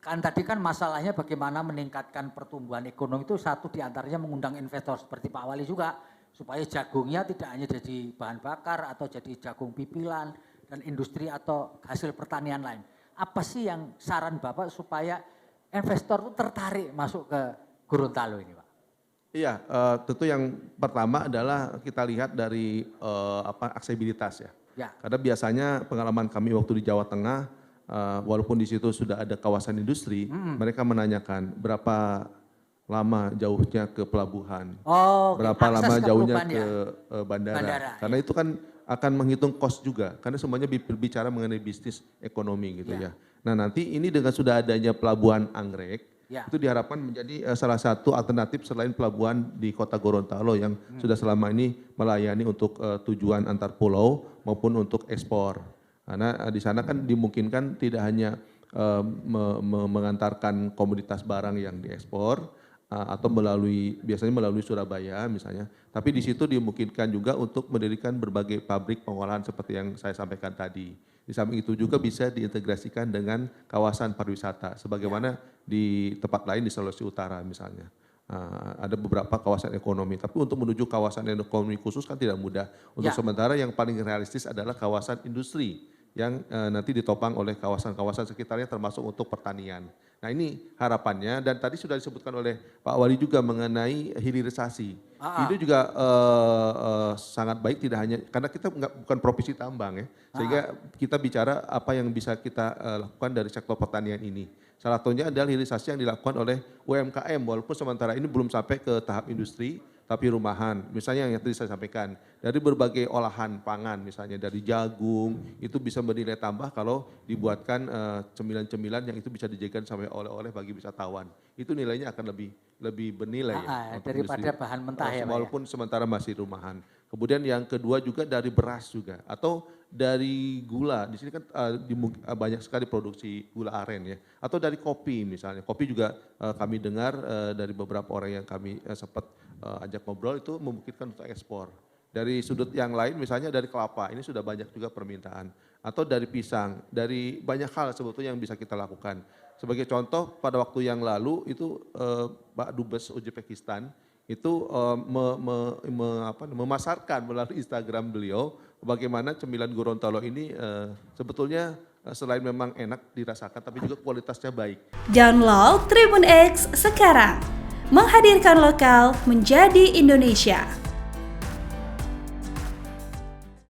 Kan tadi kan masalahnya bagaimana meningkatkan pertumbuhan ekonomi itu satu diantaranya mengundang investor seperti Pak Wali juga supaya jagungnya tidak hanya jadi bahan bakar atau jadi jagung pipilan dan industri atau hasil pertanian lain. Apa sih yang saran Bapak supaya investor itu tertarik masuk ke Gorontalo ini Pak? Iya, tentu yang pertama adalah kita lihat dari aksesibilitas ya. Ya. Karena biasanya pengalaman kami waktu di Jawa Tengah, walaupun di situ sudah ada kawasan industri, mereka menanyakan berapa lama jauhnya ke pelabuhan, berapa lama jauhnya ke bandara. Karena itu kan akan menghitung cost juga, karena semuanya berbicara mengenai bisnis ekonomi gitu ya. Nah nanti ini dengan sudah adanya pelabuhan Anggrek, itu diharapkan menjadi salah satu alternatif selain pelabuhan di kota Gorontalo yang sudah selama ini melayani untuk tujuan antar pulau maupun untuk ekspor. Karena di sana kan dimungkinkan tidak hanya mengantarkan komoditas barang yang diekspor atau biasanya melalui Surabaya misalnya, tapi di situ dimungkinkan juga untuk mendirikan berbagai pabrik pengolahan seperti yang saya sampaikan tadi. Di samping itu juga bisa diintegrasikan dengan kawasan pariwisata, sebagaimana di tempat lain di Sulawesi Utara misalnya. Ada beberapa kawasan ekonomi, tapi untuk menuju kawasan ekonomi khusus kan tidak mudah. Untuk sementara yang paling realistis adalah kawasan industri yang nanti ditopang oleh kawasan-kawasan sekitarnya termasuk untuk pertanian. Nah ini harapannya, dan tadi sudah disebutkan oleh Pak Wali juga mengenai hilirisasi. Ini juga sangat baik, tidak hanya, karena kita bukan profesi tambang ya, sehingga kita bicara apa yang bisa kita lakukan dari sektor pertanian ini. Salah satunya adalah hilirisasi yang dilakukan oleh UMKM, walaupun sementara ini belum sampai ke tahap industri, tapi rumahan. Misalnya yang tadi saya sampaikan, dari berbagai olahan pangan, misalnya dari jagung, itu bisa bernilai tambah kalau dibuatkan cemilan-cemilan yang itu bisa dijadikan sampai oleh-oleh bagi wisatawan. Itu nilainya akan lebih bernilai ya. Daripada bahan mentah ya Pak. Walaupun sementara masih rumahan. Kemudian yang kedua juga dari beras juga, atau dari gula. Di sini kan banyak sekali produksi gula aren ya. Atau dari kopi misalnya. Kopi juga kami dengar dari beberapa orang yang kami sempat ajak ngobrol itu memungkinkan untuk ekspor. Dari sudut yang lain misalnya dari kelapa, ini sudah banyak juga permintaan. Atau dari pisang, dari banyak hal sebetulnya yang bisa kita lakukan. Sebagai contoh pada waktu yang lalu itu Pak Dubes Uzbekistan itu memasarkan melalui Instagram beliau bagaimana cemilan Gorontalo ini sebetulnya selain memang enak dirasakan tapi juga kualitasnya baik. Download Tribun X sekarang, menghadirkan lokal menjadi Indonesia.